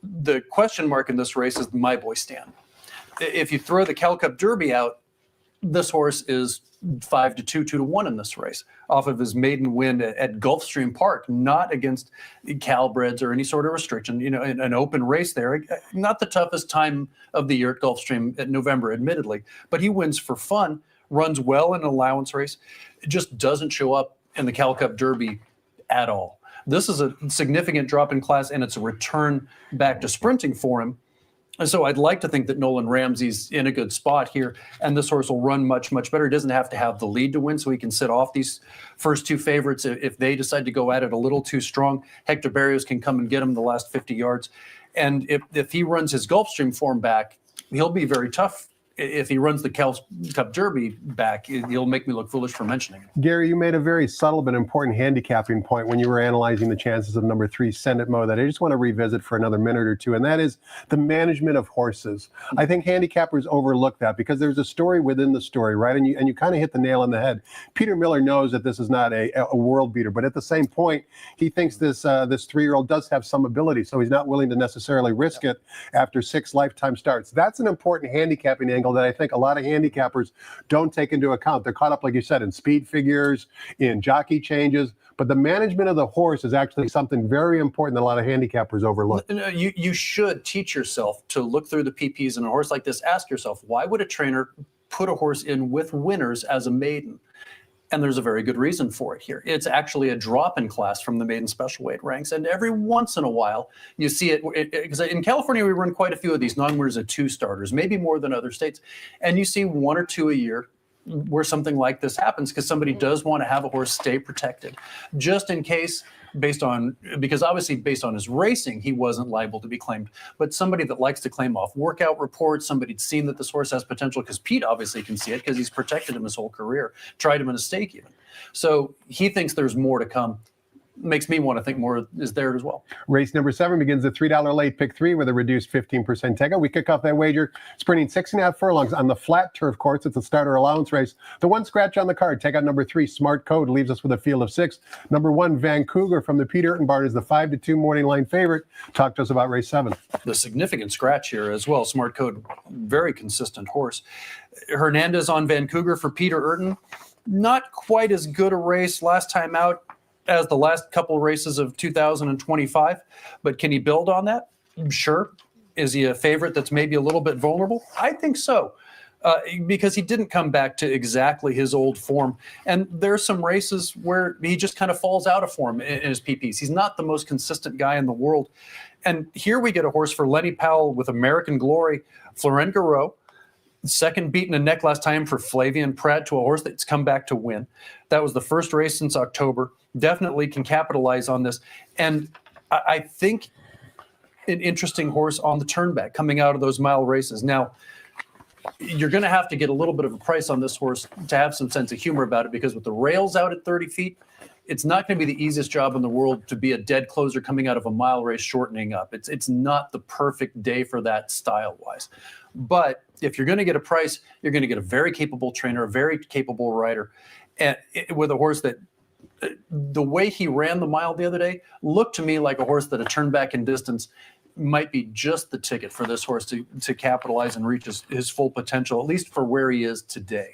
The question mark in this race is My Boy Stan. If you throw the Cal Cup Derby out, this horse is 5-2, 2-1 in this race, off of his maiden win at Gulfstream Park, not against Calbreds or any sort of restriction. An open race there, not the toughest time of the year at Gulfstream at November, admittedly, but he wins for fun, runs well in an allowance race, just doesn't show up in the Cal Cup Derby at all. This is a significant drop in class, and it's a return back to sprinting for him. And so I'd like to think that Nolan Ramsey's in a good spot here, and this horse will run much, much better. He doesn't have to have the lead to win, so he can sit off these first two favorites. If they decide to go at it a little too strong, Hector Barrios can come and get him the last 50 yards. And if he runs his Gulfstream form back, he'll be very tough. If he runs the Cal Cup Derby back, he'll make me look foolish for mentioning it. Gary, you made a very subtle but important handicapping point when you were analyzing the chances of number 3, Send It Mo, that I just want to revisit for another minute or two, and that is the management of horses. I think handicappers overlook that because there's a story within the story, right? And you kind of hit the nail on the head. Peter Miller knows that this is not a world beater, but at the same point, he thinks this 3-year-old does have some ability, so he's not willing to necessarily risk it after 6 lifetime starts. That's an important handicapping angle that I think a lot of handicappers don't take into account. They're caught up, like you said, in speed figures, in jockey changes, but the management of the horse is actually something very important that a lot of handicappers overlook. You should teach yourself to look through the PPs in a horse like this. Ask yourself, why would a trainer put a horse in with winners as a maiden? And there's a very good reason for it here. It's actually a drop in class from the maiden special weight ranks. And every once in a while, you see it, because in California, we run quite a few of these non-winners of 2 starters, maybe more than other states. And you see 1 or 2 a year where something like this happens because somebody does want to have a horse stay protected, just in case, because obviously based on his racing, he wasn't liable to be claimed. But somebody that likes to claim off workout reports, somebody's seen that this horse has potential, because Pete obviously can see it because he's protected him his whole career, tried him in a stake even. So he thinks there's more to come. Makes me want to think more is there as well. Race number 7 begins the $3 late pick 3 with a reduced 15% takeout. We kick off that wager sprinting 6.5 furlongs on the flat turf course. It's a starter allowance race. The one scratch on the card, takeout number 3, Smart Code, leaves us with a field of 6. Number 1, Vancouver from the Peter Urton barn is the 5-2 morning line favorite. Talk to us about race 7. The significant scratch here as well. Smart Code, very consistent horse. Hernandez on Vancouver for Peter Urton. Not quite as good a race last time out as the last couple of races of 2025, but can he build on that? Sure. Is he a favorite that's maybe a little bit vulnerable? I think so, because he didn't come back to exactly his old form. And there are some races where he just kind of falls out of form in his PPs. He's not the most consistent guy in the world. And here we get a horse for Lenny Powell with American Glory, Florent Garreau, second beaten a neck last time for Flavian Pratt, to a horse that's come back to win. That was the first race since October. Definitely can capitalize on this. And I think an interesting horse on the turnback coming out of those mile races. Now, you're going to have to get a little bit of a price on this horse to have some sense of humor about it, because with the rails out at 30 feet, it's not going to be the easiest job in the world to be a dead closer coming out of a mile race shortening up. It's not the perfect day for that style-wise. But if you're going to get a price, you're going to get a very capable trainer, a very capable rider, and with a horse that, the way he ran the mile the other day, looked to me like a horse that a turn back in distance might be just the ticket for this horse to capitalize and reach his full potential, at least for where he is today.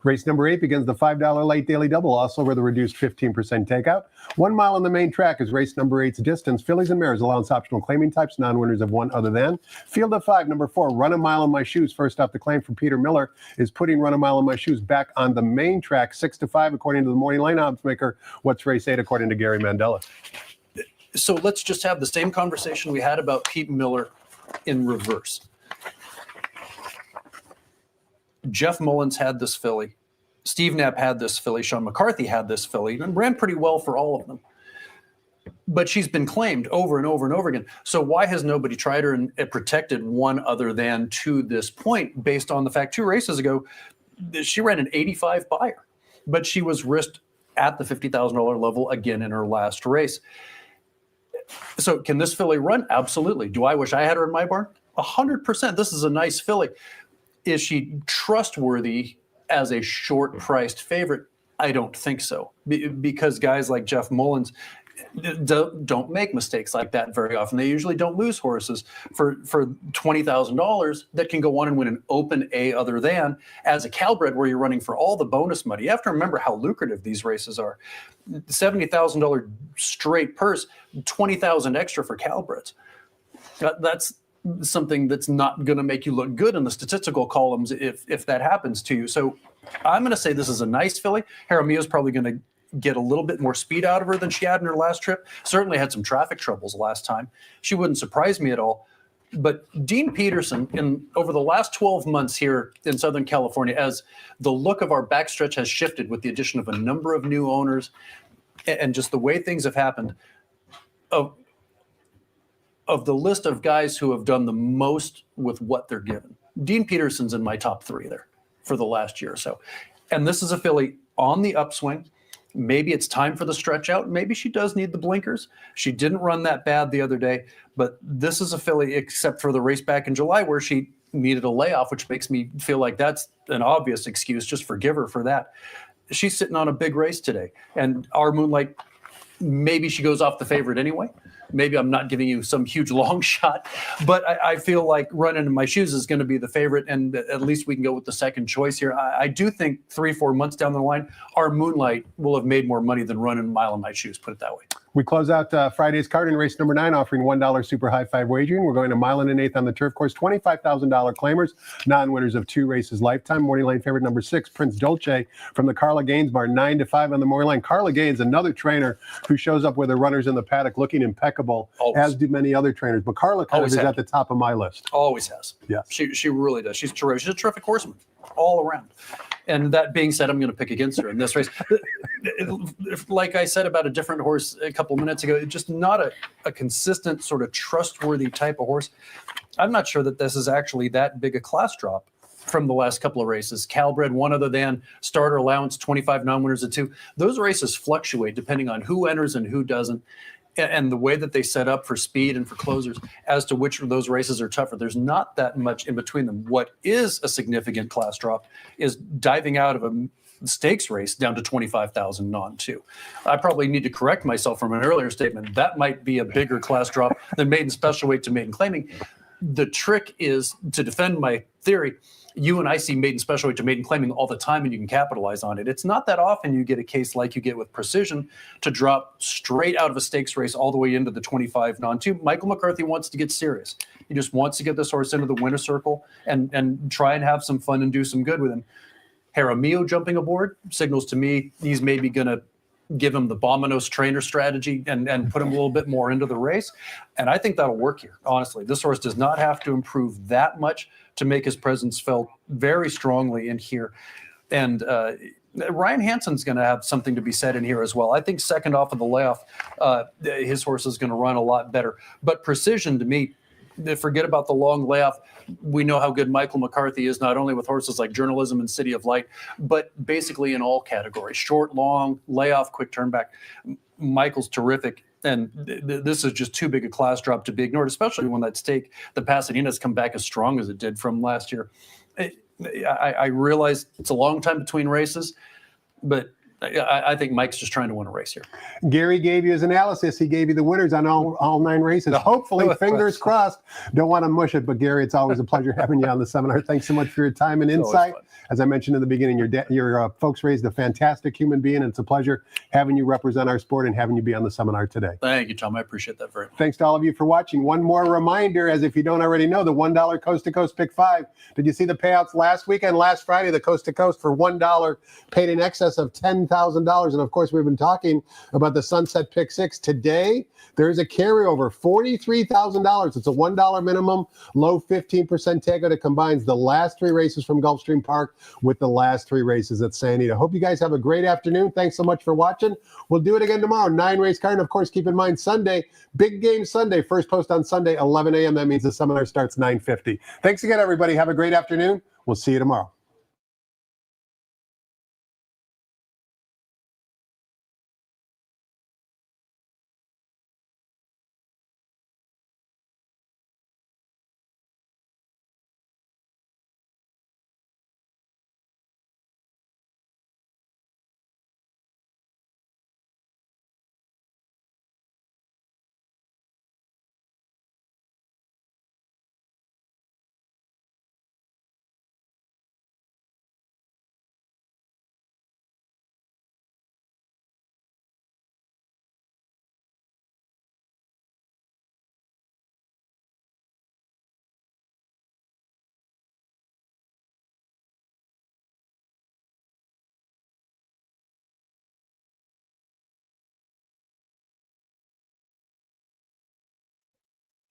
Race number 8 begins the $5 late daily double, also with a reduced 15% takeout. 1 mile on the main track is race number 8's distance. Fillies and mares, allowance optional claiming types, non-winners of 1 other than. Field of 5, number 4, Run a Mile on My Shoes. First off the claim from Peter Miller is putting Run a Mile on My Shoes back on the main track, 6-5 according to the morning line odds maker. What's race 8 according to Gary Mandella? So let's just have the same conversation we had about Pete Miller in reverse. Jeff Mullins had this filly. Steve Knapp had this filly. Sean McCarthy had this filly and ran pretty well for all of them. but she's been claimed over and over and over again. So why has nobody tried her and protected one other than to this point, based on the fact 2 races ago, she ran an 85 buyer, but she was risked at the $50,000 level again in her last race. So can this filly run? Absolutely. Do I wish I had her in my barn? 100%. This is a nice filly. Is she trustworthy as a short-priced favorite? I don't think so, because guys like Jeff Mullins don't make mistakes like that very often. They usually don't lose horses for $20,000 that can go on and win an open A other than as a Calbred where you're running for all the bonus money. You have to remember how lucrative these races are. $70,000 straight purse, $20,000 extra for Calbreds. That's something that's not going to make you look good in the statistical columns if that happens to you. So I'm going to say this is a nice filly. Jaramillo's probably going to get a little bit more speed out of her than she had in her last trip. Certainly had some traffic troubles last time. She wouldn't surprise me at all. But Dean Peterson, over the last 12 months here in Southern California, as the look of our backstretch has shifted with the addition of a number of new owners and just the way things have happened, of the list of guys who have done the most with what they're given, Dean Peterson's in my top 3 there for the last year or so. And this is a filly on the upswing. Maybe it's time for the stretch out. Maybe she does need the blinkers. She didn't run that bad the other day, but this is a filly, except for the race back in July where she needed a layoff, which makes me feel like that's an obvious excuse. Just forgive her for that. She's sitting on a big race today. And our Moonlight, maybe she goes off the favorite anyway. Maybe I'm not giving you some huge long shot, but I feel like Running in My Shoes is going to be the favorite, and at least we can go with the second choice here. I do think 3-4 months down the line, our Moonlight will have made more money than Running a Mile in My Shoes, put it that way. We close out Friday's card in race number 9, offering $1 super high 5 wagering. We're going a 1 1/8 on the turf course, $25,000 claimers, non-winners of 2 races lifetime. Morning line favorite number 6, Prince Dolce from the Carla Gaines bar, 9-5 on the morning line. Carla Gaines, another trainer who shows up with her runners in the paddock looking impeccable, Always. as do many other trainers. But Carla kind of is at the top of my list. Always has. Yes. She really does. She's terrific. She's a terrific horseman all around. And that being said, I'm going to pick against her in this race. Like I said about a different horse a couple minutes ago, it's just not a consistent, sort of trustworthy type of horse. I'm not sure that this is actually that big a class drop from the last couple of races. Calbred, one other than, starter allowance, 25 non-winners of 2. Those races fluctuate depending on who enters and who doesn't, and the way that they set up for speed and for closers as to which of those races are tougher. There's not that much in between them. What is a significant class drop is diving out of a stakes race down to 25,000 non-2. I probably need to correct myself from an earlier statement. That might be a bigger class drop than maiden special weight to maiden claiming. The trick is, to defend my theory, you and I see maiden special weight to maiden claiming all the time, and you can capitalize on it. It's not that often you get a case like you get with Precision to drop straight out of a stakes race all the way into the 25 non-2. Michael McCarthy wants to get serious. He just wants to get this horse into the winner's circle and try and have some fun and do some good with him. Jaramillo jumping aboard signals to me he's maybe going to give him the Bominos trainer strategy and put him a little bit more into the race. And I think that'll work here. Honestly, this horse does not have to improve that much to make his presence felt very strongly in here. And Ryan Hansen's going to have something to be said in here as well. I think second off of the layoff, his horse is going to run a lot better. But Precision, to me, forget about the long layoff. We know how good Michael McCarthy is, not only with horses like Journalism and City of Light, but basically in all categories. Short, long, layoff, quick turn back. Michael's terrific. And this is just too big a class drop to be ignored, especially when that stake, the Pasadena's come back as strong as it did from last year. I realize it's a long time between races, but I think Mike's just trying to win a race here. Gary gave you his analysis. He gave you the winners on all 9 races. Hopefully, fingers crossed. Don't want to mush it, but Gary, it's always a pleasure having you on the seminar. Thanks so much for your time and insight. As I mentioned in the beginning, your folks raised a fantastic human being, and it's a pleasure having you represent our sport and having you be on the seminar today. Thank you, Tom. I appreciate that very much. Thanks to all of you for watching. One more reminder, as if you don't already know, the $1 Coast to Coast Pick 5. Did you see the payouts last weekend, last Friday? The Coast to Coast for $1 paid in excess of $10,000. $10,000. And of course, we've been talking about the Sunset Pick 6. Today, there's a carryover, $43,000. It's a $1 minimum, low 15% takeout. It combines the last 3 races from Gulfstream Park with the last 3 races at Santa Anita. Hope you guys have a great afternoon. Thanks so much for watching. We'll do it again tomorrow, 9-race card. And of course, keep in mind, Sunday, big game Sunday. First post on Sunday, 11 a.m. That means the seminar starts 9:50. Thanks again, everybody. Have a great afternoon. We'll see you tomorrow.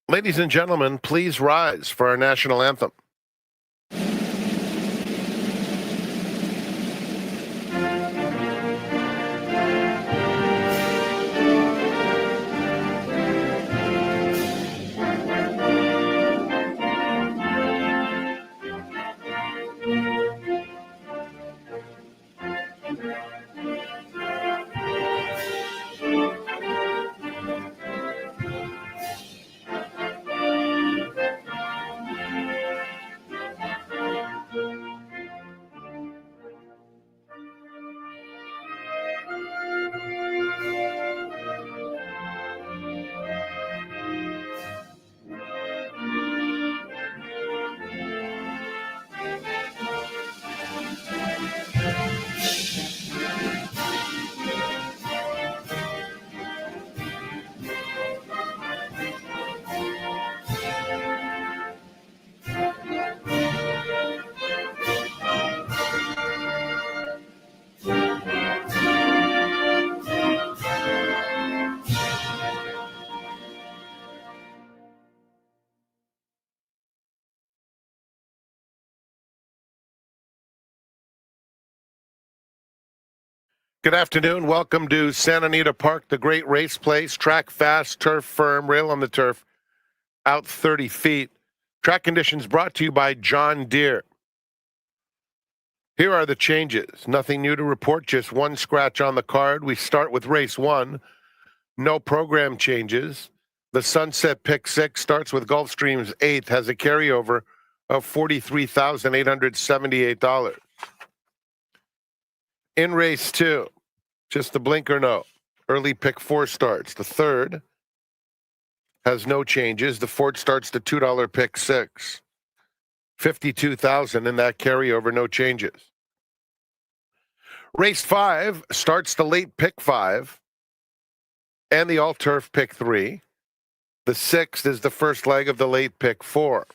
Ladies and gentlemen, please rise for our national anthem. Good afternoon. Welcome to Santa Anita Park, the great race place. Track fast, turf firm, rail on the turf, out 30 feet. Track conditions brought to you by John Deere. Here are the changes. Nothing new to report, just one scratch on the card. We start with race 1. No program changes. The Sunset Pick 6 starts with Gulfstream's 8th, has a carryover of $43,878. In race 2, just the blink or no. Early pick 4 starts. The 3rd has no changes. The 4th starts the $2 pick 6. $52,000 in that carryover, no changes. Race 5 starts the late pick 5 and the all-turf pick 3. The 6th is the first leg of the late pick 4.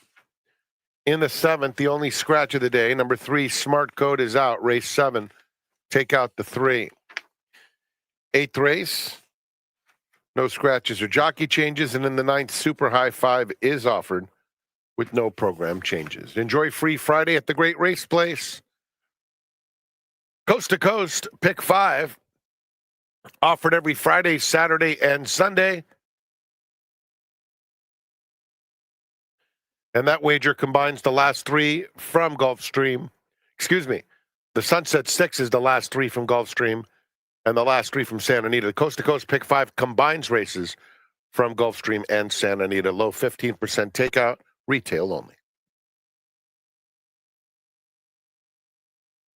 In the 7th, the only scratch of the day, number 3, Smart Code is out. Race 7. Take out the 3. 8th race, no scratches or jockey changes. And in the 9th, Super High 5 is offered with no program changes. Enjoy Free Friday at the Great Race Place. Coast to Coast, pick 5, offered every Friday, Saturday, and Sunday. And that wager combines the last 3 from Gulfstream. Excuse me. The Sunset 6 is the last 3 from Gulfstream and the last 3 from Santa Anita. The Coast to Coast Pick 5 combines races from Gulfstream and Santa Anita. Low 15% takeout, retail only.